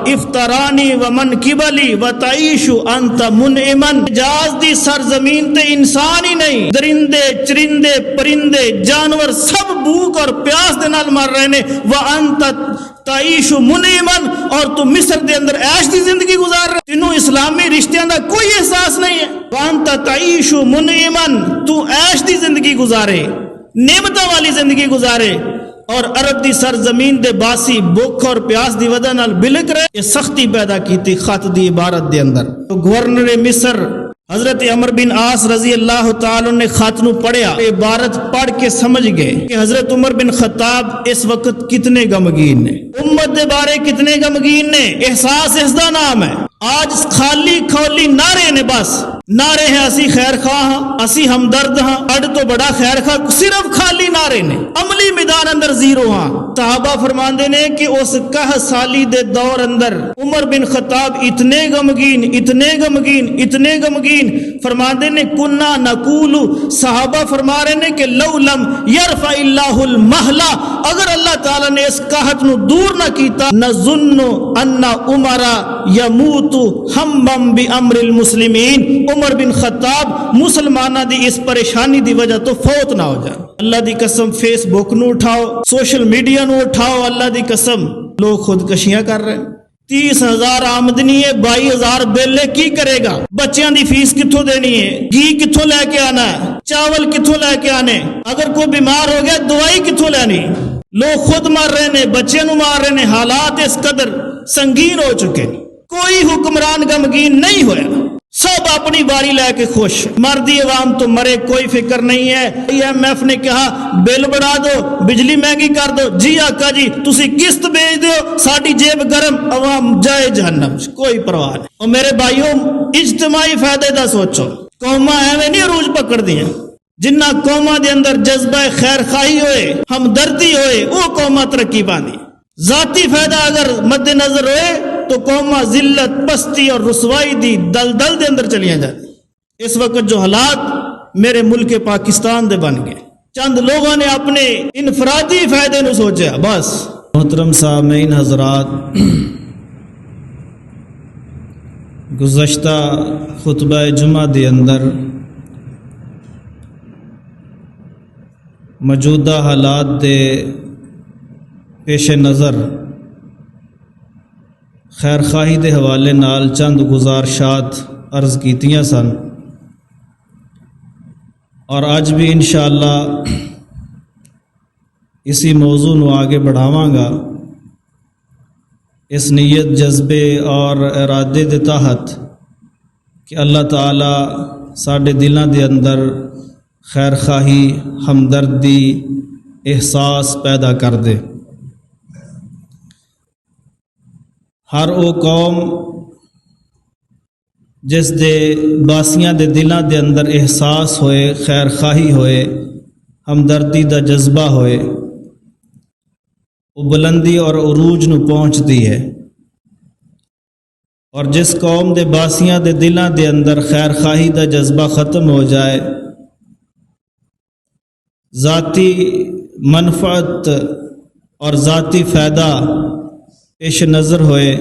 افطرانی ومن قبلی وتعیش انت منعما. حجاز دی سرزمین تے انسان ہی نہیں، درندے چرندے پرندے جانور سب بھوک اور پیاس دے نال مر رہے نے. وانت تعیش منعما، اور تو مصر دے اندر عیش دی زندگی گزار رہے، تینوں اسلامی رشتیاں دا کوئی احساس نہیں ہے. وانت تعیش منعما، تو عیش دی زندگی گزارے، نعمتوں والی زندگی گزارے، اور عرب دی سرزمین دے باسی بھوک اور پیاس دی وجہ نال بلک رہے. یہ سختی پیدا کیتی خط دی عبارت دے اندر. تو گورنر مصر حضرت عمر بن عاص رضی اللہ تعالی نے خط نو پڑھیا، عبارت پڑھ کے سمجھ گئے کہ حضرت عمر بن خطاب اس وقت کتنے غمگین نے، امت دے بارے کتنے غمگین نے. احساس اس دا نام ہے. آج خالی کھولی نعرے نے، بس نعرے ہیں اسی خیر خواہ ہاں، اسی ہمدرد ہاں، اڈ تو بڑا خیر خواہ، صرف خالی نعرے نے، عملی میدان اندر زیرو ہاں. صحابہ فرماندے نے کہ اس 10 سالی دے دور اندر عمر بن خطاب اتنے غمگین اتنے غمگین اتنے غمگین، فرماندے نے کنا نقول، صحابہ فرما رہے نے کہ لو لم یرفع اللہ المحلہ، اگر اللہ تعالی نے اس قحط نو دور نہ کیتا، نظن ان عمر یموت ہمم بامر المسلمین، عمر بن خطاب مسلمانہ دی اس پریشانی دی وجہ تو فوت نہ ہو جائے. اللہ دی قسم فیس بک نو اٹھاؤ، سوشل میڈیا نو اٹھاؤ، اللہ دی قسم لوگ خودکشیاں کر رہے ہیں. 30,000 آمدنی ہے، 22,000 بل ہے، کی کرے گا؟ بچیاں دی فیس کتھوں دینی ہے؟ گھی کتھوں لے کے آنا ہے؟ چاول کتھوں لے کے آنے؟ اگر کوئی بیمار ہو گیا دوائی کتھوں لینی؟ لوگ خود مر رہے نے، بچے نو مار رہے نے. حالات اس قدر سنگین ہو چکے، کوئی حکمران غمگین نہیں ہویا، سب اپنی باری لے کے خوش. مردی عوام تو مرے، کوئی فکر نہیں ہے. IMF نے کہا بل بڑھا دو، بجلی مہنگی کر دو، جی آقا جی تسی قسط بھیج دو، ساڈی جیب گرم، عوام جائے جہنم، کوئی پرواہ نہیں. اور میرے بھائیوں اجتماعی فائدے دا سوچو. قوماں ایویں نہیں عروج پکڑ دیاں، جنہ قوماں دے اندر جذبہ خیر خواہی ہوئے، ہمدردی ہوئے، وہ قوماں ترقی پاندی. ذاتی فائدہ اگر مد نظر ہوئے تو قوماں ذلت پستی اور رسوائی دی دلدل دے اندر چلیاں جاتی. اس وقت جو حالات میرے ملک پاکستان دے بن گئے، چند لوگوں نے اپنے انفرادی فائدے نو سوچا بس. محترم سامعین حضرات، گزشتہ خطبہ جمعہ دے اندر موجودہ حالات دے پیش نظر خیر خواہی دے حوالے نال چند گزارشات عرض کیتیاں سن، اور آج بھی انشاءاللہ اسی موضوع نو آگے بڑھاواں گا. اس نیت جذبے اور ارادے دے تحت کہ اللہ تعالی ساڈے دلاں دے اندر خیر خواہی، ہمدردی، احساس پیدا کر دے. ہر او قوم جس دے باسیاں دے دلاں دے اندر احساس ہوئے، خیر خواہی ہوئے، ہمدردی دا جذبہ ہوئے، وہ بلندی اور عروج نو پہنچتی ہے. اور جس قوم دے باسیاں دے دلاں دے اندر خیر خواہی دا جذبہ ختم ہو جائے، ذاتی منفعت اور ذاتی فائدہ پیش نظر ہوئے،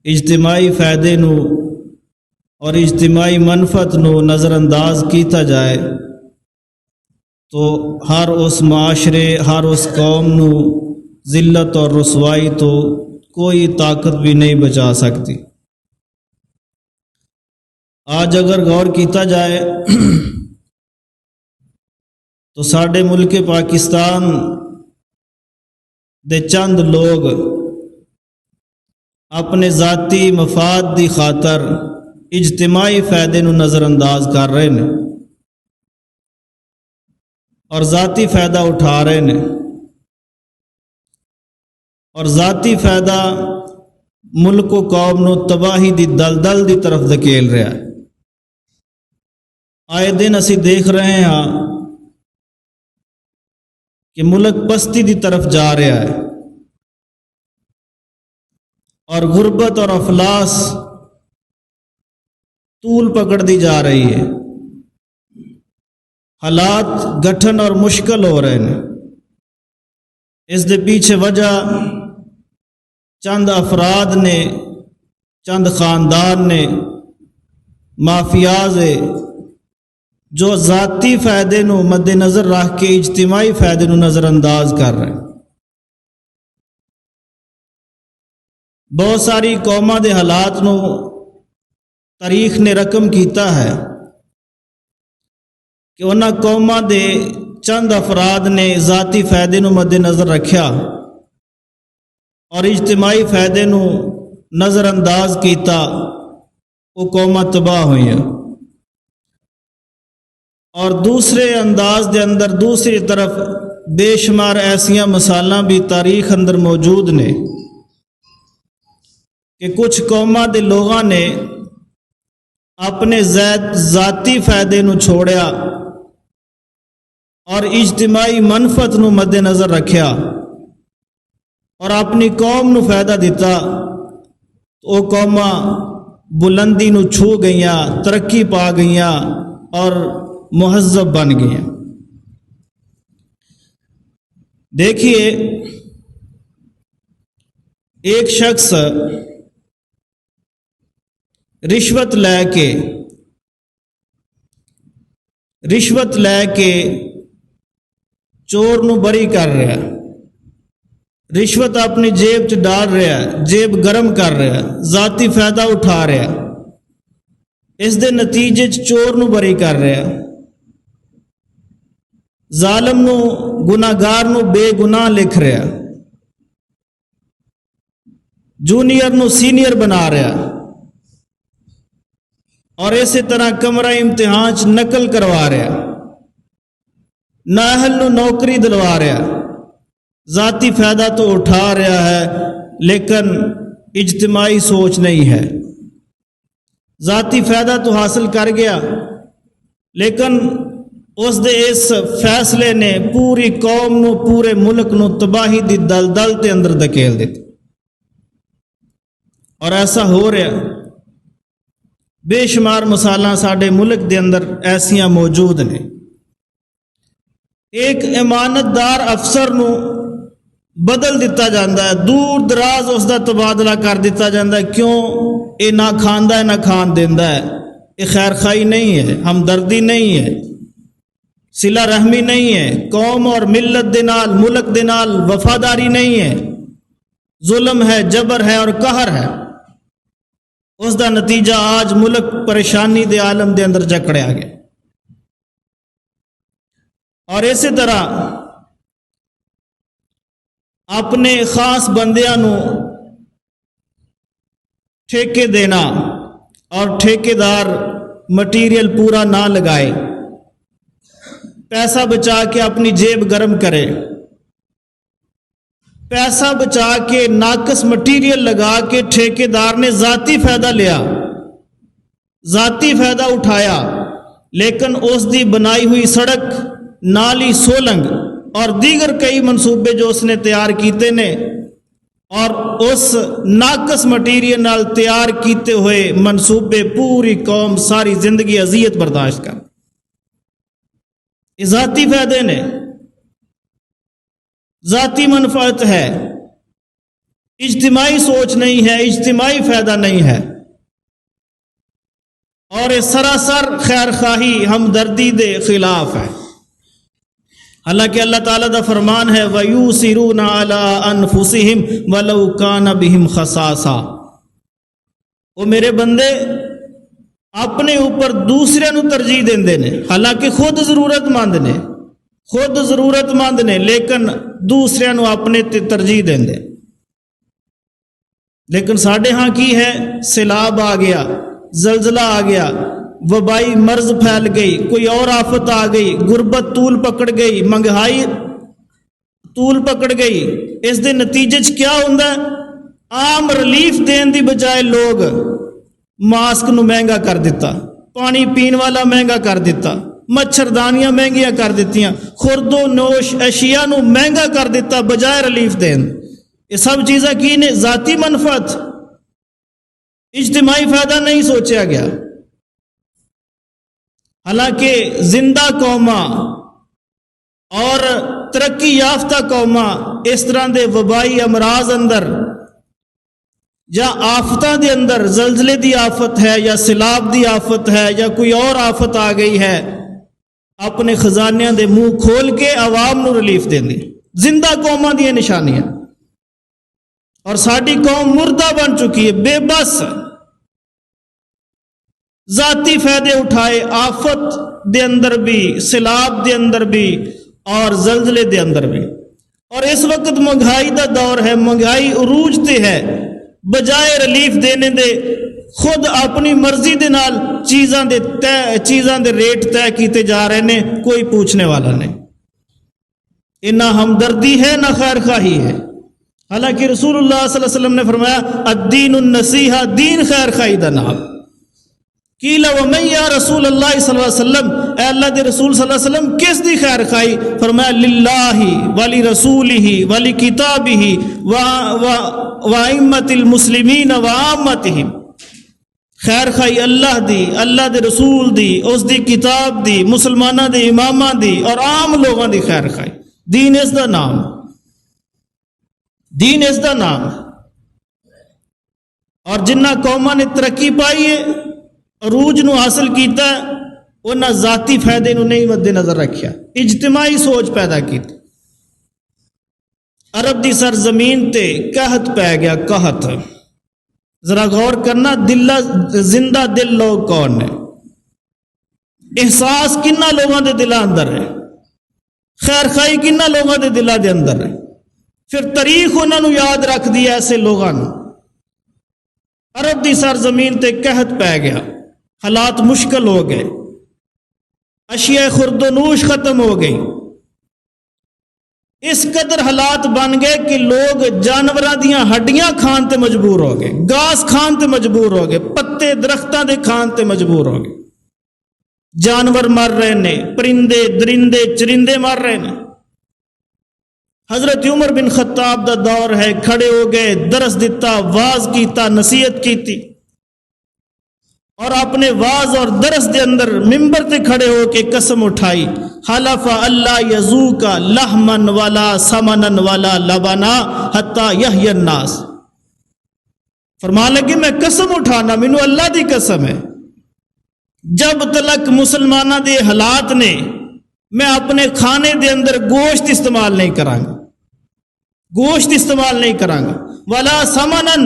اجتماعی فائدے نو اور اجتماعی منفعت نو نظر انداز کیتا جائے، تو ہر اس معاشرے، ہر اس قوم نو ذلت اور رسوائی تو کوئی طاقت بھی نہیں بچا سکتی. آج اگر غور کیتا جائے تو ساڈے ملک پاکستان دے چند لوگ اپنے ذاتی مفاد دی خاطر اجتماعی فائدے نو نظر انداز کر رہے ہیں اور ذاتی فائدہ اٹھا رہے ہیں، اور ذاتی فائدہ ملک و قوم نو تباہی دی دلدل دی طرف دھکیل رہا ہے. آئے دن اسی دیکھ رہے ہاں کہ ملک پستی دی طرف جا رہا ہے، اور غربت اور افلاس طول پکڑ دی جا رہی ہے. حالات گٹھن اور مشکل ہو رہے ہیں. اس دے پیچھے وجہ چند افراد نے، چند خاندان نے، مافیاز جو ذاتی فائدے نو مد نظر رکھ کے اجتماعی فائدے نو نظر انداز کر رہے ہیں۔ بہت ساری قوماں دے حالات نو تاریخ نے رقم کیتا ہے کہ انہاں قوماں دے چند افراد نے ذاتی فائدے نو مد نظر رکھیا اور اجتماعی فائدے نو نظر انداز کیتا، وہ قوماں تباہ ہوئی ہیں۔ اور دوسرے انداز دے اندر دوسری طرف بے شمار ایسیاں مثالاں بھی تاریخ اندر موجود نے کہ کچھ قوماں دے لوگاں نے اپنے ذاتی فائدے نو چھوڑیا اور اجتماعی منفعت نو مد نظر رکھیا اور اپنی قوم نو فائدہ دیتا، تو وہ قوماں بلندی نو چھو گئیاں، ترقی پا گئیاں اور مہذب بن گئیاں۔ دیکھیے، ایک شخص رشوت لے کے چور نو بری کر رہا ہے، رشوت اپنی جیب چ ڈال رہا ہے، جیب گرم کر رہا ہے، ذاتی فائدہ اٹھا رہا ہے، اس دے نتیجے چور نو بری کر رہا ہے، ظالم نو، گناہگار نو بے گناہ لکھ رہا ہے، جونیئر نو سینئر بنا رہا ہے، اور اسی طرح کمرہ امتحان چ نقل کروا رہا ہے، نااہل نو نوکری دلوا رہا ہے، ذاتی فائدہ تو اٹھا رہا ہے لیکن اجتماعی سوچ نہیں ہے، ذاتی فائدہ تو حاصل کر گیا لیکن اس دے اس فیصلے نے پوری قوم نو، پورے ملک نو تباہی دی دلدل تے اندر دھکیل دیتا۔ اور ایسا ہو رہا، بے شمار مثالاں ساڈے ملک دے اندر ایسیاں موجود نے۔ ایک امانت دار افسر نو بدل دیتا جاندہ ہے، دور دراز اس دا تبادلہ کر دیتا جاندہ ہے، کیوں؟ اے نہ کھاندہ ہے نہ کھان دیندہ ہے، اے خیر خائی نہیں ہے، ہمدردی نہیں ہے، صلہ رحمی نہیں ہے، قوم اور ملت دے نال، ملک دے نال وفاداری نہیں ہے، ظلم ہے، جبر ہے اور قہر ہے۔ اس دا نتیجہ آج ملک پریشانی دے عالم دے اندر جکڑیا گیا۔ اور اسی طرح اپنے خاص بندیاں نو ٹھیکے دینا اور ٹھیکیدار مٹیریل پورا نہ لگائے، پیسہ بچا کے اپنی جیب گرم کرے، پیسہ بچا کے ناقص مٹیریل لگا کے ٹھیکیدار نے ذاتی فائدہ لیا، ذاتی فائدہ اٹھایا، لیکن اس دی بنائی ہوئی سڑک، نالی، سولنگ اور دیگر کئی منصوبے جو اس نے تیار کیتے نے، اور اس ناقص مٹیریل نال تیار کیتے ہوئے منصوبے پوری قوم ساری زندگی اذیت برداشت کر، یہ ذاتی فائدے نے، ذاتی منفعت ہے، اجتماعی سوچ نہیں ہے، اجتماعی فائدہ نہیں ہے، اور یہ سراسر خیر خواہی، ہمدردی دے خلاف ہے۔ حالانکہ اللہ تعالیٰ دا فرمان ہے وَيُؤْثِرُونَ عَلَىٰ أَنفُسِهِمْ وَلَوْ كَانَ بِهِمْ خَصَاصَةٌ، وہ میرے بندے اپنے اوپر دوسرے نو ترجیح دیندے نے، حالانکہ خود ضرورت مند نے، لیکن دوسرے نو اپنے تے ترجیح دیندے۔ لیکن ساڈے ہاں کی ہے؟ سیلاب آ گیا، زلزلہ آ گیا، وبائی مرض پھیل گئی، کوئی اور آفت آ گئی، غربت طول پکڑ گئی، مہنگائی طول پکڑ گئی، اس دے نتیجے کیا ہوندہ ہے؟ عام ریلیف دین دی بجائے لوگ ماسک نو مہنگا کر دیتا، پانی پین والا مہنگا کر دیتا، مچھردانیاں مہنگیاں کر دیتیاں، خورد و نوش اشیاء نو مہنگا کر دیتا بجائے ریلیف دین۔ یہ سب چیزیں کی نے؟ ذاتی منفعت، اجتماعی فائدہ نہیں سوچا گیا۔ حالانکہ زندہ قوماں اور ترقی یافتہ قوماں اس طرح دے وبائی امراض اندر یا آفتاں دے اندر زلزلے دی آفت ہے یا سیلاب دی آفت ہے یا کوئی اور آفت آ گئی ہے، اپنے خزانیاں دے منہ کھول کے عوام نو ریلیف دیندی، زندہ قوماں دی نشانیاں۔ اور ساری قوم مردہ بن چکی ہے، بے بس، ذاتی فائدے اٹھائے، آفت دے اندر بھی، سیلاب دے اندر بھی اور زلزلے دے اندر بھی۔ اور اس وقت مہنگائی دا دور ہے، مہنگائی عروج تے ہے، بجائے ریلیف دینے دے خود اپنی مرضی دے نال چیزاں دے ریٹ طے کیتے جا رہے ہیں، کوئی پوچھنے والا نہیں۔ نہ ہمدردی ہے نہ خیر خواہی ہے، حالانکہ رسول اللہ صلی اللہ علیہ وسلم نے فرمایا الدین النصیحہ، دین خیر خواہی دا نام۔ قیل ومن یا رسول اللہ صلی اللہ علیہ وسلم، اے اللہ دے رسول صلی اللہ علیہ وسلم کس دی خیر خواہی؟ فرمایا للہ ولی رسولہ ولی کتابہ وائمۃ المسلمین وعامتہم، خیر خواہی اللہ دی، اللہ دے رسول دی، اس دی کتاب دی، مسلمانہ دے امامہ دی اور عام لوگاں دی خیر خواہی۔ دین اس دا نام، دین اس دا نام۔ اور جنہ قوماں نے ترقی پائی ہے، عروج نو حاصل کیتا ہے، انہاں ذاتی فائدے نو نہیں مد نظر رکھیا، اجتماعی سوچ پیدا کی۔ عرب دی سرزمین تے قحط پہ گیا، قحط۔ ذرا غور کرنا، زندہ دل لوگ کون نے؟ احساس کنہ لوگوں دے دلاں اندر ہے، خیر خواہی کنہ لوگوں دے دلاں دے اندر ہے۔ پھر تاریخ انہوں نے یاد رکھ دی ایسے لوگوں نے۔ عرب دی سرزمین تے قحط پہ گیا، حالات مشکل ہو گئے، اشیاء خرد و نوش ختم ہو گئی، اس قدر حالات بن گئے کہ لوگ جانوراں دیاں ہڈیاں کھان تے مجبور ہو گئے، گاس کھان تے مجبور ہو گئے، پتے درختاں دے کھان تے مجبور ہو گئے۔ جانور مر رہے نے، پرندے درندے چرندے مر رہے نے۔ حضرت عمر بن خطاب دا دور ہے، کھڑے ہو گئے، درس دیتا، واز کیتا، نصیحت کیتی، اور اپنے واز اور درس دے اندر ممبر تے کھڑے ہو کے قسم اٹھائی، حلف اللہ یذوق لحما ولا سمنا ولا لبنا حتی یحیی الناس۔ فرمان لگے میں قسم اٹھانا، مینوں اللہ دی قسم ہے، جب تلک مسلمانہ دے حالات نے، میں اپنے کھانے دے اندر گوشت استعمال نہیں کروں گا، گوشت استعمال نہیں کروں گا، ولا سمنن،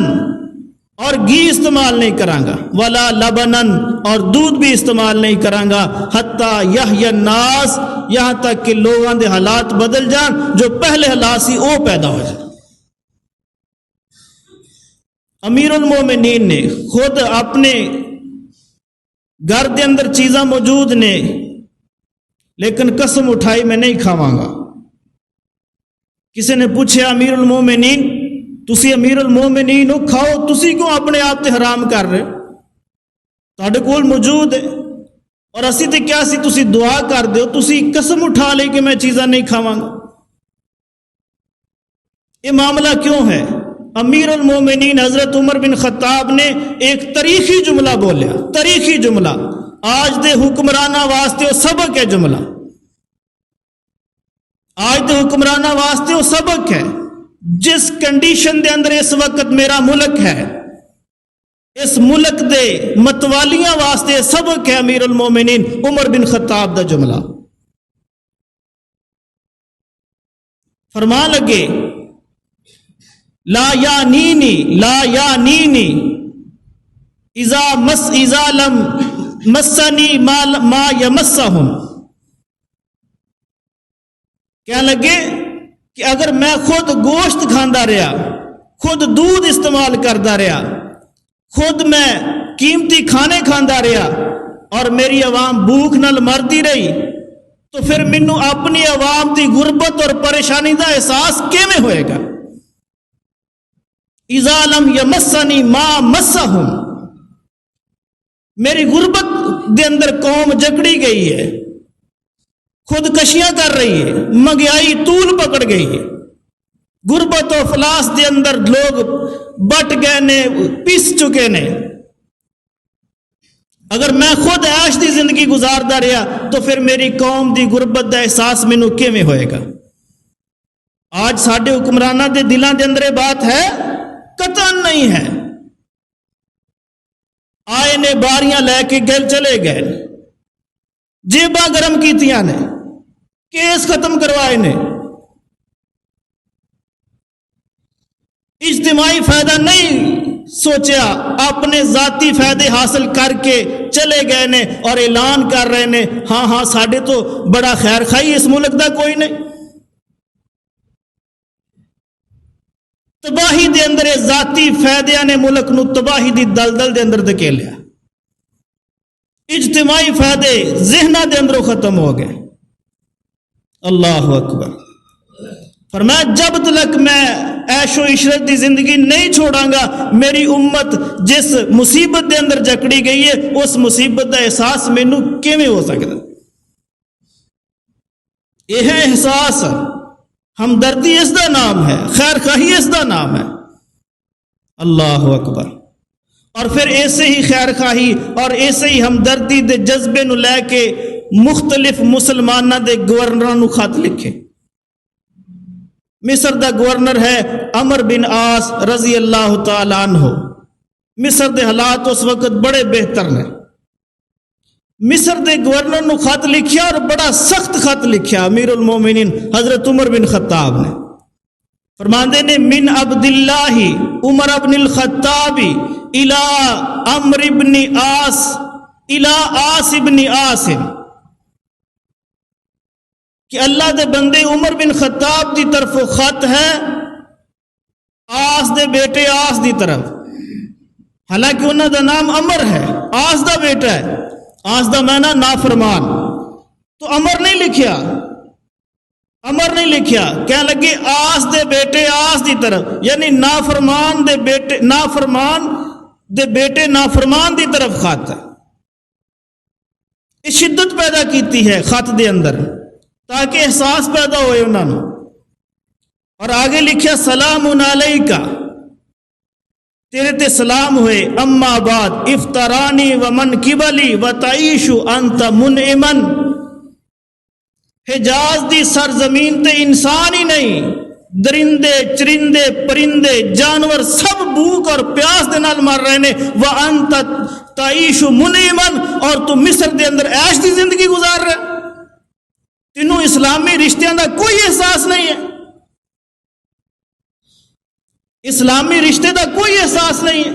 اور گھی استعمال نہیں کروں گا، ولا لبنن، اور دودھ بھی استعمال نہیں کروں گا، حتی یحیی الناس، یہاں تک کہ لوگوں دے حالات بدل جان، جو پہلے حالات سی وہ پیدا ہو جائے۔ امیر المومنین نے خود اپنے گھر دے اندر چیزاں موجود نے، لیکن قسم اٹھائی میں نہیں کھاواں گا۔ کسی نے پوچھا امیر المومنین، تسی امیر المومنین ہو، کھاؤ، تسی کیوں اپنے آپ تے حرام کر رہے؟ تہاڈے کول موجود ہے، اور اسی تے کیا سی تسی دعا کر دیو، تسی قسم اٹھا لے کہ میں چیزاں نہیں کھاواں گا۔ یہ معاملہ کیوں ہے؟ امیر المومنین حضرت عمر بن خطاب نے ایک تاریخی جملہ بولیا، تاریخی جملہ، آج دے حکمرانہ واسطے وہ سبق ہے جملہ، آج دے حکمرانہ واسطے وہ سبق ہے۔ جس کنڈیشن دے اندر اس وقت میرا ملک ہے، اس ملک دے متوالیاں واسطے سبق ہے امیر المومنین عمر بن خطاب دا جملہ۔ فرما لگے لا یعنینی اذا لم مسنی ما یمسہم، کیا لگے کہ اگر میں خود گوشت کھاندا رہا، خود دودھ استعمال کردا رہا، خود میں قیمتی کھانے کھاندا رہا، اور میری عوام بھوک نال مردی رہی، تو پھر مینوں اپنی عوام دی غربت اور پریشانی دا احساس کیویں ہوئے گا؟ اذا لم یمسنی ما مسہم، میری غربت دے اندر قوم جکڑی گئی ہے، خودکشیاں کر رہی ہے، مہنگائی طول پکڑ گئی ہے، غربت و افلاس دے اندر لوگ بٹ گئے نے، پس چکے نے۔ اگر میں خود عیش دی زندگی گزاردا رہا تو پھر میری قوم دی غربت دا احساس مینوں کیویں ہوئے گا؟ آج ساڈے حکمراناں دے دلاں دے اندر یہ بات ہے؟ قطعاً نہیں ہے۔ آئے نے باریاں لے کے گل چلے گئے، جیباں گرم کیتیاں نے، کیس ختم کروائے نے، اجتماعی فائدہ نہیں سوچیا، اپنے ذاتی فائدے حاصل کر کے چلے گئے نے اور اعلان کر رہے نے ہاں ہاں ساڈے تو بڑا خیر خائی اس ملک دا کوئی نہیں۔ تباہی دے اندر ذاتی فائدیاں نے ملک نو تباہی دی دلدل دے اندر دھکیلیا، اجتماعی فائدے ذہناں دے اندروں ختم ہو گئے۔ اللہ اکبر۔ فرمایا جب تک میں عیش و عشرت دی زندگی نہیں چھوڑاں گا، میری امت جس مصیبت دے اندر جکڑی گئی ہے اس مصیبت دا احساس مینوں کیویں ہو سکدا؟ یہ ہے احساس، ہمدردی اس دا نام ہے، خیر خواہی اس دا نام ہے۔ اللہ اکبر۔ اور پھر ایسے ہی خیر خواہی اور ایسے ہی ہمدردی دے جذبے نو لے کے مختلف مسلماناں دے گورنراں نو خط لکھے۔ مصر دا گورنر ہے عمر بن عاص رضی اللہ تعالی عنہ۔ مصر دے حالات اس وقت بڑے بہتر نے۔ مصر دے گورنر نو خط لکھیا اور بڑا سخت خط لکھیا امیر المومنین حضرت عمر بن خطاب نے۔ فرماندے نے من عبداللہ عمر بن الخطاب الى عمر بن عاص الى عاص بن عاصم، کہ اللہ دے بندے عمر بن خطاب دی طرف خط ہے آس دے بیٹے آس دی طرف، حالانکہ انہوں دا نام عمر ہے، آس دا بیٹا ہے، آس دا معنی نافرمان، تو عمر نہیں لکھیا، عمر نہیں لکھیا، کہنے لگے آس دے بیٹے آس دی طرف، یعنی نافرمان دے بیٹے نافرمان دی طرف خط ہے۔ اس شدت پیدا کیتی ہے خط دے اندر تاکہ احساس پیدا ہوئے انہوں نے، اور آگے لکھیا سلام علیکہ، تیرے تے سلام ہوئے، اما بعد افطرانی ومن قبلی وتعیش انت منعما، حجاز دی سرزمین تے انسان ہی نہیں، درندے چرندے پرندے جانور سب بھوک اور پیاس دے نال مر رہے نے، وانت تعیش منعما، اور تو مصر دے اندر عیش دی زندگی گزار رہے، تینوں اسلامی رشتیاں دا کوئی احساس نہیں ہے، اسلامی رشتے دا کوئی احساس نہیں ہے۔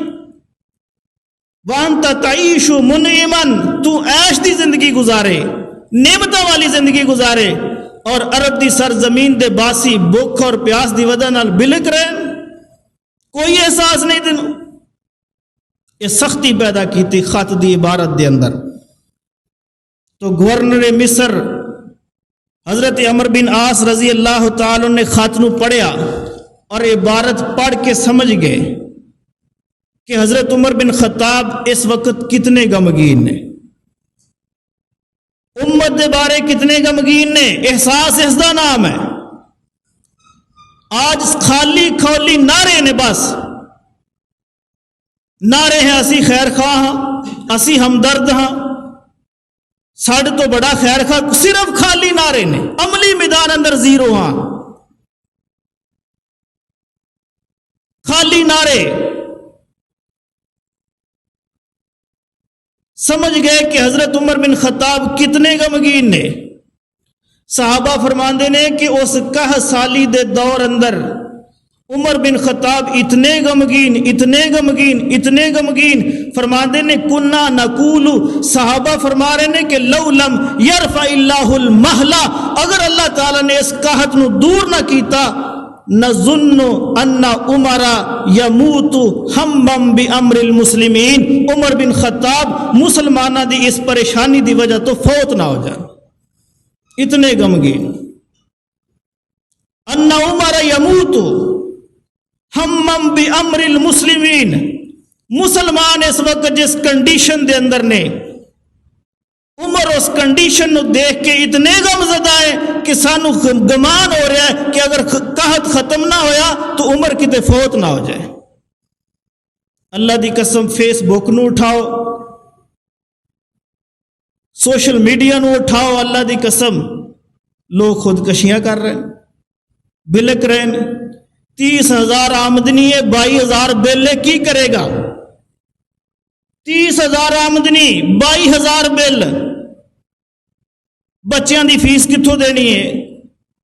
وانت تعیش منعما، تو عیش دی زندگی گزارے، نعمتوں والی زندگی گزارے، اور عرب دی سرزمین دے باسی بھوک اور پیاس دی وجہ نال بلک رہے، کوئی احساس نہیں تینوں۔ یہ سختی پیدا کی تھی خط دی عبارت دے اندر۔ تو گورنر مصر حضرت عمر بن عاص رضی اللہ تعالی نے خط نو پڑھیا اور عبارت پڑھ کے سمجھ گئے کہ حضرت عمر بن خطاب اس وقت کتنے غمگین نے، امت دے بارے کتنے غمگین نے، احساس اس دا نام ہے۔ آج خالی کھولی نعرے نے، بس نعرے ہیں اسی خیر خواہ ہاں، اسی ہمدرد ہاں، ساڑھ تو بڑا خیر خواہ، صرف خالی نعرے نے، عملی میدان اندر زیرو ہاں، خالی نعرے۔ سمجھ گئے کہ حضرت عمر بن خطاب کتنے غمگین نے۔ صحابہ فرماندے نے کہ اس 1 سالی دے دور اندر عمر بن خطاب اتنے غمگین فرماندے نے، کنا نقول، صحابہ فرما رہے نے کہ لو لم یرفع اللہ المحلہ، اگر اللہ تعالیٰ نے اس قحط نو دور نہ کیتا، نظن ان عمر یموت ہما بامر المسلمین، عمر بن خطاب مسلمانہ دی اس پریشانی دی وجہ تو فوت نہ ہو جائے، اتنے غمگین۔ ان عمر یموت ہما بامر المسلمین، مسلمان اس وقت جس کنڈیشن دے اندر نے، عمر اس کنڈیشن نو دیکھ کے اتنے غم زدہ ہے کہ سانو گمان ہو رہا ہے کہ اگر قحط ختم نہ ہویا تو عمر کتے فوت نہ ہو جائے۔ اللہ دی قسم فیس بک نو اٹھاؤ، سوشل میڈیا نو اٹھاؤ، اللہ دی قسم لوگ خودکشیاں کر رہے ہیں، بلک رہے ہیں۔ 30,000 آمدنی ہے، 22,000 بل ہے، کی کرے گا؟ 30,000 ਆਮਦਨੀ, 22,000 ਬਿੱਲ, ਬੱਚਿਆਂ ਦੀ ਫੀਸ ਕਿੱਥੋਂ ਦੇਣੀ ਹੈ,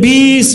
20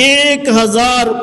1000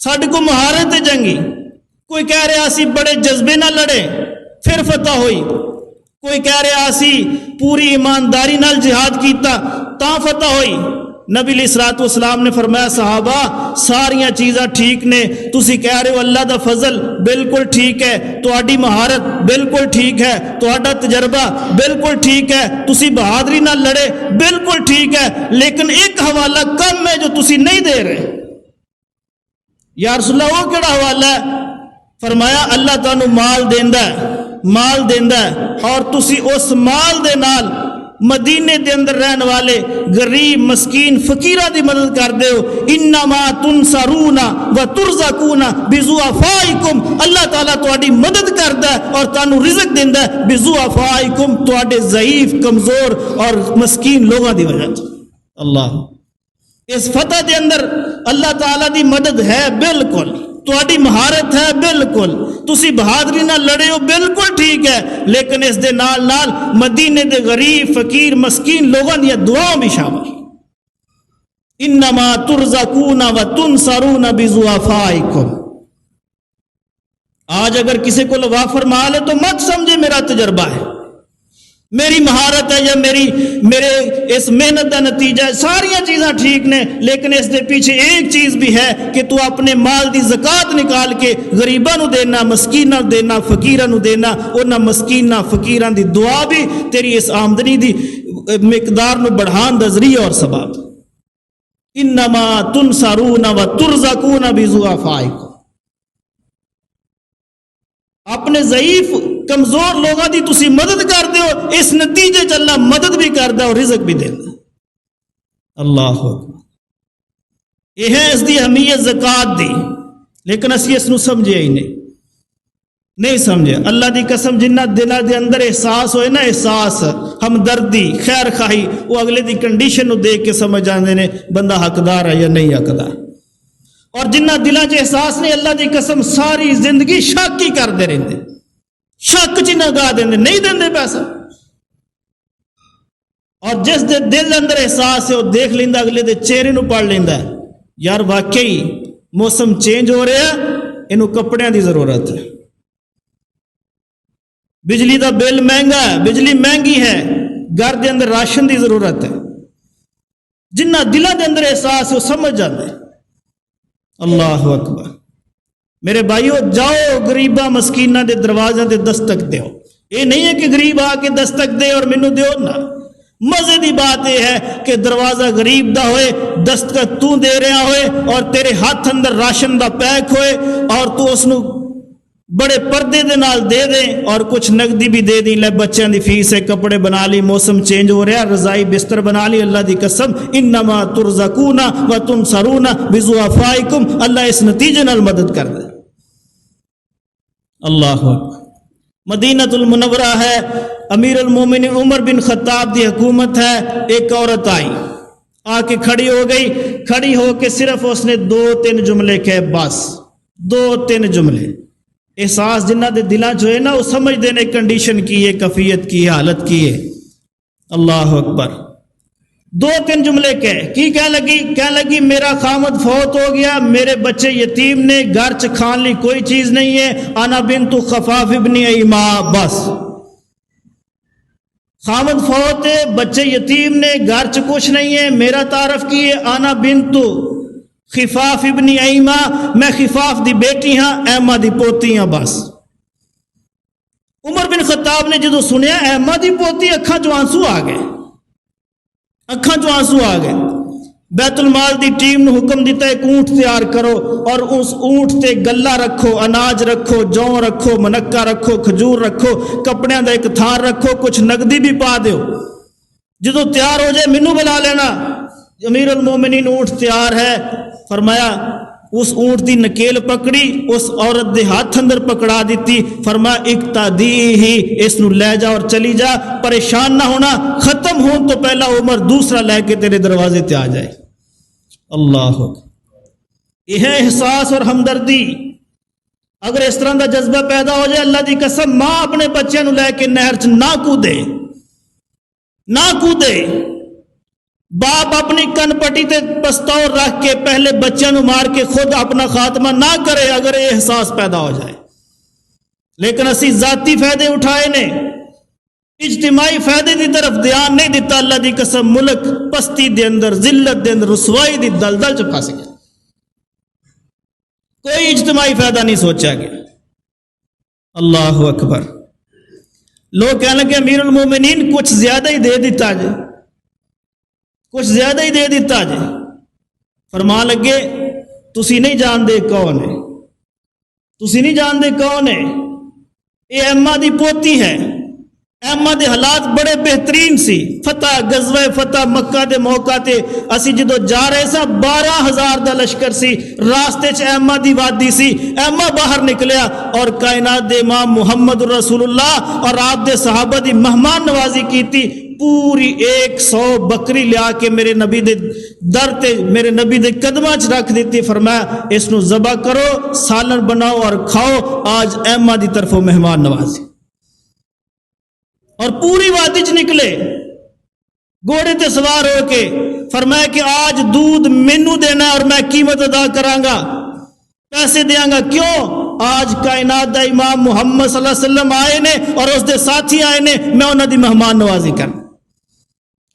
ਸਾਡੇ ਕੋਲ ਮਹਾਰਤ ਹੈ ਜੰਗੀ। ਕੋਈ ਕਹਿ ਰਿਹਾ ਅਸੀਂ ਬੜੇ ਜਜ਼ਬੇ ਨਾਲ ਲੜੇ ਫਿਰ ਫਤਹ ਹੋਈ, ਕੋਈ ਕਹਿ ਰਿਹਾ ਅਸੀਂ ਪੂਰੀ ਈਮਾਨਦਾਰੀ ਨਾਲ ਜਿਹਾਦ ਕੀਤਾ ਤਾਂ ਫਤਹ ਹੋਈ। نبی علیہ الصلوۃ والسلام نے فرمایا صحابہ ساریاں چیزاں ٹھیک نے، تسی کہہ رہے ہو اللہ دا فضل بالکل ٹھیک ہے، تہاڈی مہارت بالکل ٹھیک ہے، تہاڈا تجربہ بالکل ٹھیک ہے، تسی بہادری نال لڑے بالکل ٹھیک ہے، لیکن ایک حوالہ کم ہے جو تسی نہیں دے رہے۔ یا رسول اللہ وہ کیڑا حوالہ ہے؟ فرمایا اللہ تانوں مال دیندا ہے، مال دیندا ہے، اور تسی اس مال دے نال مدینے دے اندر رہن والے غریب مسکین فقیراں دی مدد کر دیو۔ انما تنصرون وترزقون بضعفائکم، اللہ تعالیٰ تہاڈی مدد کردا ہے اور تانوں رزق دیندا ہے بضعفائکم، تہاڈے ضعیف کمزور اور مسکین لوگاں دی وجہ سے۔ اللہ اس فتح دے اندر اللہ تعالیٰ دی مدد ہے بالکل، تہاڈی مہارت ہے بالکل، تسی بہادری نال لڑے ہو بالکل ٹھیک ہے، لیکن اس دے نال نال مدینے دے غریب فقیر مسکین لوگاں دی دعاؤں بھی شامل۔ انما ترزقون وتنصرون بضعفائکم۔ آج اگر کسی کو وافر مال ہے تو مت سمجھے میرا تجربہ ہے، میری مہارت ہے یا میرے اس محنت کا نتیجہ ہے، ساریاں چیزاں ٹھیک نے، لیکن اس دے پیچھے ایک چیز بھی ہے کہ تو اپنے مال دی زکات نکال کے غریباں نو دینا، مسکیناں نو دینا، فقیراں نو دینا، انہاں مسکیناں فقیراں دی دعا بھی تیری اس آمدنی دی مقدار نو بڑھان دا ذریعہ اور سبب۔ انما تنصرون وترزقون بضعفائکم، اپنے ضعیف کمزور لوگوں دی تسی مدد کر دیو، اس نتیجے چ اللہ مدد بھی کردا اور رزق بھی دیندا۔ اللہ اکبر، یہ ہے اس دی اہمیت زکات دی، لیکن اسی اس نو سمجھے ہی نہیں سمجھے۔ اللہ دی قسم جنہ دلوں دے اندر احساس ہوئے نا، احساس ہمدردی خیر خواہی، وہ اگلے دی کنڈیشن نو دیکھ کے سمجھ جاندے نے بندہ حقدار ہے یا نہیں حقدار۔ اور جنہ دلوں چ احساس نے اللہ دی قسم ساری زندگی شک ہی کرتے رہتے، شک چ نگاہ دیں نہیں دیں پیسہ۔ اور جس دے دل اندر احساس ہے وہ دیکھ لینا، اگلے دے چہرے نو پڑھ لینا ہے یار واقعی موسم چینج ہو رہا ہے، انہوں کپڑیاں دی ضرورت ہے، بجلی دا بل مہنگا ہے، بجلی مہنگی ہے، گھر دے اندر راشن دی ضرورت ہے۔ جنہ دلوں دے اندر احساس ہے وہ سمجھ جاتے ہیں۔ اللہ اکبر، میرے بھائیو جاؤ غریباں مسکیناں دے دروازے دے دستک دیو۔ یہ نہیں ہے کہ غریب آ کے دستک دے اور مینوں دیو نا، مزے دی بات یہ ہے کہ دروازہ غریب دا ہوئے، دستک تو دے رہا ہوئے اور تیرے ہاتھ اندر راشن دا پیک ہوئے اور تو اس نو بڑے پردے دے نال دے دیں اور کچھ نقدی بھی دے دی، لے بچیاں دی فیس ہے، کپڑے بنا لی، موسم چینج ہو رہا ہے، رضائی بستر بنا لی۔ اللہ دی قسم انما ترزقون وتنصرون بضعفائکم، اللہ اس نتیجے نال مدد کر دے۔ اللہ اکبر، مدینہ المنورہ ہے، امیر المومنین عمر بن خطاب دی حکومت ہے۔ ایک عورت آئی، آ کے کھڑی ہو گئی، کھڑی ہو کے صرف اس نے 2-3 جملے کہے، بس 2-3 جملے۔ احساس جنہ دے دلاں جو ہے نا وہ سمجھ دینے کنڈیشن کی ہے، کفیت کی ہے، حالت کی ہے۔ اللہ اکبر، 2-3 جملے کہہ لگی میرا خامد فوت ہو گیا، میرے بچے یتیم نے، گھر چ کھان لی کوئی چیز نہیں ہے، انا بنت خفاف ابن ایما، بس خامد فوت ہے، بچے یتیم نے، گھر چ کچھ نہیں ہے، میرا تعارف کیے انا بنت خفاف ابن ایما، میں خفاف دی بیٹی ہاں، ایما دی پوتی ہاں، بس۔ عمر بن خطاب نے جدو سنیا ایما دی پوتی، اکھاں چوں آنسو آ گئے، بیت المال دی ٹیم نے حکم دیتا ہے ایک اونٹ تیار کرو اور اس اونٹ تے گلا رکھو، اناج رکھو، جو رکھو، منکا رکھو، کھجور رکھو، کپڑیاں دا ایک تھار رکھو، کچھ نقدی بھی پا دیو، جدو تیار ہو جائے مینوں بلا لینا۔ امیر المومنین اونٹ تیار ہے، فرمایا اس اونٹ دی نکیل پکڑی، اس عورت دے ہاتھ اندر پکڑا دیتی، فرمایا اقتدی ہی، اس نو لے جا اور چلی جا، پریشان نہ ہونا، ختم ہون تو پہلا عمر دوسرا لے کے تیرے دروازے تے آ جائے۔ اللہ یہ ہے احساس اور ہمدردی۔ اگر اس طرح دا جذبہ پیدا ہو جائے، اللہ دی قسم ماں اپنے بچے نو لے کے نہر چ نہ کودے، باپ اپنی کن پٹی تے پستور رکھ کے پہلے بچوں نو مار کے خود اپنا خاتمہ نہ کرے اگر یہ احساس پیدا ہو جائے. لیکن اسی ذاتی فائدے اٹھائے نے، اجتماعی فائدے دی طرف دھیان نہیں دیتا. اللہ دی قسم ملک پستی دے اندر، ذلت دے اندر، رسوائی دی دلدل چ پھس گیا. کوئی اجتماعی فائدہ نہیں سوچا گیا. اللہ اکبر. لوگ کہنے لگے امیر المومنین کچھ زیادہ ہی دے دیتا جی، کچھ زیادہ ہی دے دیتا جی. فرما لگے تسی نہیں جاندے کون ہے، تسی نہیں جاندے کون ہے. یہ ایما دی پوتی ہے. ایما دے حالات بڑے بہترین سی. فتح غزوہ فتح مکہ دے موقع تے اسی جدو جا رہے سا 12,000 دا لشکر سی، راستے چ ایما دی وادی سی. ایما باہر نکلیا اور کائنات دے امام محمد رسول اللہ اور آپ دے صحابہ دی مہمان نوازی کیتی. پوری 100 بکری لیا کے میرے نبی دے در تے میرے نبی دے قدماں چ رکھ دیتی. فرمایا اس نو ذبح کرو، سالن بناؤ اور کھاؤ. آج ایما دی طرفوں مہمان نوازی. اور پوری وادی چ نکلے گھوڑے تے سوار ہو کے. فرمایا کہ آج دودھ مینو دینا اور میں قیمت ادا کراں گا، پیسے دیاں گا. کیوں؟ آج کائنات دا امام محمد صلی اللہ علیہ وسلم آئے نے اور اس دے ساتھی آئے نے، میں انہاں دی مہمان نوازی کر.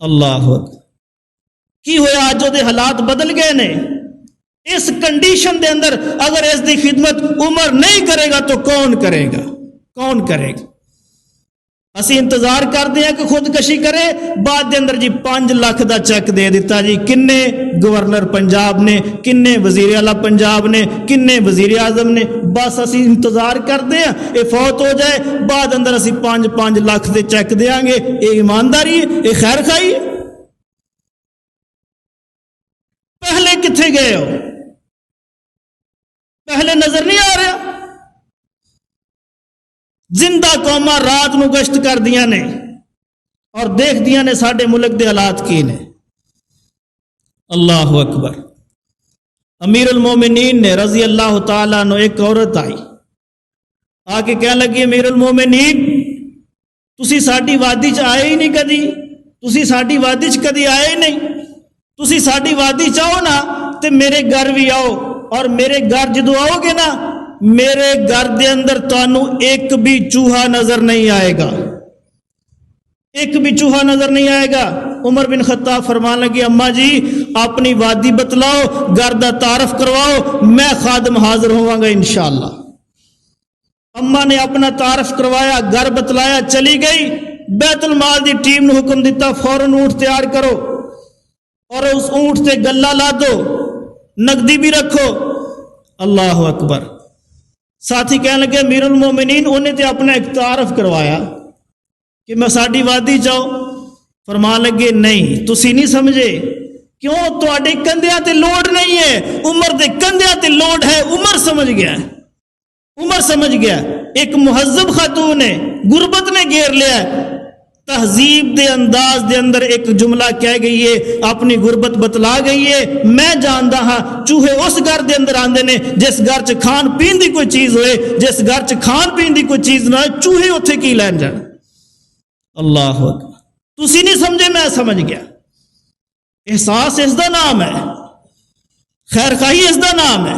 اللہ اکبر. کی ہویا آج دے حالات بدل گئے نے. اس کنڈیشن دے اندر اگر اس دی خدمت عمر نہیں کرے گا تو کون کرے گا؟ کون کرے گا؟ اسی انتظار کرتے ہیں کہ خودکشی کرے. بعد دے اندر جی 5 لاکھ دا چیک دے دیتا جی. کنے گورنر پنجاب نے، کنے وزیر اعلیٰ پنجاب نے، کنے وزیر اعظم نے. بس اسی انتظار کرتے ہیں یہ فوت ہو جائے، بعد اندر اسی 5 لاکھ دے چیک دیاں گے. یہ ایمانداری ہے؟ یہ خیر خائی ہے؟ پہلے کتھے گئے ہو؟ پہلے نظر نہیں آ رہا؟ زندہ قوماں رات نو گشت کر دیا نے اور دیکھ دیا نے ساڈے ملک دے حالات کی نے. اللہ اکبر. امیر المومنین نے رضی اللہ تعالیٰ عنہ ایک عورت آئی آ کے کہنے لگی امیر المومنین تسی ساڈی وادی چ آئے ہی نہیں کدی، تسی ساڈی وادی چ کدی آئے ہی نہیں. تسی ساڈی وادی چ آؤ نا تے میرے گھر بھی آؤ، اور میرے گھر جدو آؤ گے نا میرے گھر دے اندر تانوں ایک بھی چوہا نظر نہیں آئے گا، ایک بھی چوہا نظر نہیں آئے گا. عمر بن خطاب فرمان لگے اماں جی اپنی وادی بتلاؤ، گھر دا تعارف کرواؤ، میں خادم حاضر ہوں گا انشاءاللہ. اماں نے اپنا تعارف کروایا، گھر بتلایا، چلی گئی. بیت المال دی ٹیم نے حکم دیتا فوراً اونٹ تیار کرو اور اس اونٹ تے گلہ لا دو، نقدی بھی رکھو. اللہ اکبر. ساتھی کہنے لگے امیر المومنین انہیں تے اپنا ایک تعارف کروایا کہ میں ساڈی وادی جاؤ. فرمان لگے نہیں تسی نہیں سمجھے. کیوں؟ تواڈے کندھیاں تے لوڈ نہیں ہے، عمر دے کندھیاں تے لوڈ ہے. عمر سمجھ گیا، عمر سمجھ گیا. ایک مہذب خاتون ہے، غربت نے گھیر لیا ہے. تہذیب دے انداز دے اندر ایک جملہ کہہ گئی ہے، اپنی غربت بتلا گئی ہے. میں جاندا ہاں چوہے اس گھر دے اندر آندے نے جس گھر چ کھان پین دی کوئی چیز ہوئے، جس گھر چ کھان پین دی کوئی چیز نہ ہوئے چوہے اتھے کی لین جان. اللہ اکبر. تسی نہیں سمجھے، میں سمجھ گیا. احساس اس دا نام ہے، خیر خواہی اس دا نام ہے.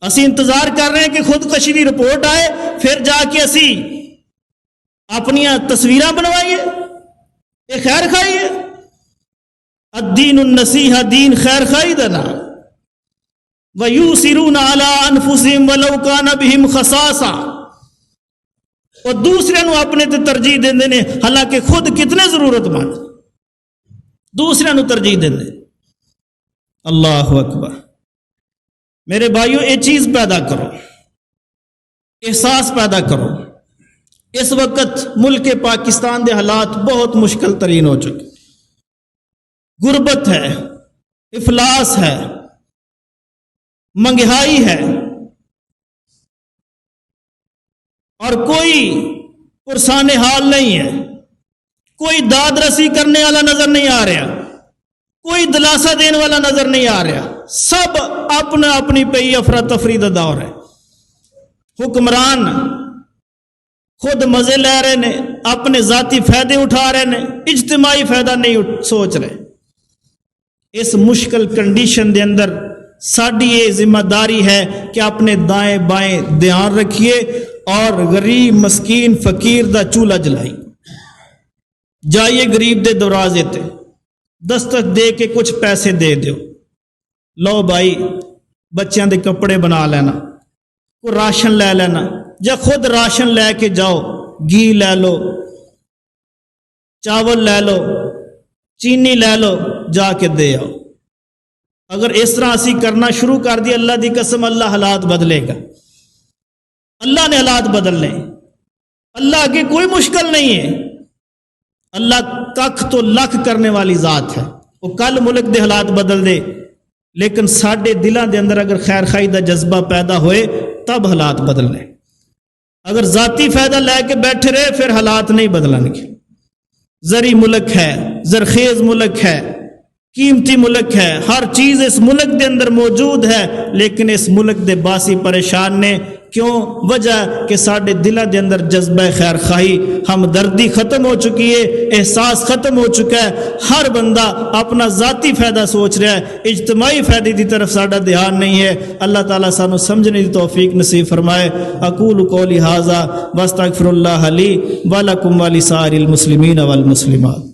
اسی انتظار کر رہے ہیں کہ خودکشی دی رپورٹ آئے پھر جا کے اسی اپنی تصویراں بنوائیے. یہ خیر خواہی ہے؟ الدین النصیحہ، دین خیر خواہی دا نام. وَيُؤْثِرُونَ عَلَىٰ أَنفُسِهِمْ وَلَوْ كَانَ بِهِمْ خَصَاصَةٌ. اور دوسرے نو اپنے تے ترجیح دیندے نے حالانکہ خود کتنے ضرورت مند، دوسرے نو ترجیح دیندے. اللہ اکبر. میرے بھائیو یہ چیز پیدا کرو، احساس پیدا کرو. اس وقت ملک پاکستان دے حالات بہت مشکل ترین ہو چکے. غربت ہے، افلاس ہے، مہنگائی ہے، اور کوئی پرسان حال نہیں ہے. کوئی داد رسی کرنے والا نظر نہیں آ رہا، کوئی دلاسا دینے والا نظر نہیں آ رہا. سب اپنا اپنی پئی افراتفری دا دور ہے. حکمران خود مزے لے رہے نے، اپنے ذاتی فائدے اٹھا رہے نے، اجتماعی فائدہ نہیں سوچ رہے. اس مشکل کنڈیشن دے اندر ساڈی یہ ذمہ داری ہے کہ اپنے دائیں بائیں دھیان رکھیے اور غریب مسکین فقیر دا چولہا جلائی. جائیے غریب دے دروازے تے دستک دے کے کچھ پیسے دے دیو، لو بھائی بچیاں دے کپڑے بنا لینا، کوئی راشن لے لینا، یا خود راشن لے کے جاؤ، گھی لے لو، چاول لے لو، چینی لے لو، جا کے دے آؤ. اگر اس طرح اسی کرنا شروع کر دیا، اللہ دی قسم اللہ حالات بدلے گا. اللہ نے حالات بدلنے، اللہ کے کوئی مشکل نہیں ہے. اللہ کخ تو لکھ کرنے والی ذات ہے. وہ کل ملک دے حالات بدل دے، لیکن ساڈے دلوں دے اندر اگر خیر خائی دا جذبہ پیدا ہوئے تب حالات بدلنے. اگر ذاتی فائدہ لے کے بیٹھے رہے پھر حالات نہیں بدلیں گے. زرعی ملک ہے، زرخیز ملک ہے، قیمتی ملک ہے، ہر چیز اس ملک دے اندر موجود ہے، لیکن اس ملک دے باسی پریشان نے. کیوں؟ وجہ کہ ساڈے دلوں دے اندر جذبہ خیر خواہی، ہمدردی ختم ہو چکی ہے، احساس ختم ہو چکا ہے. ہر بندہ اپنا ذاتی فائدہ سوچ رہا ہے، اجتماعی فائدے دی طرف ساڈا دھیان نہیں ہے. اللہ تعالیٰ سانو سمجھنے دی توفیق نصیب فرمائے. اقول قولی ھذا واستغفر اللہ لی ولکم ولسائر المسلمین والمسلمات.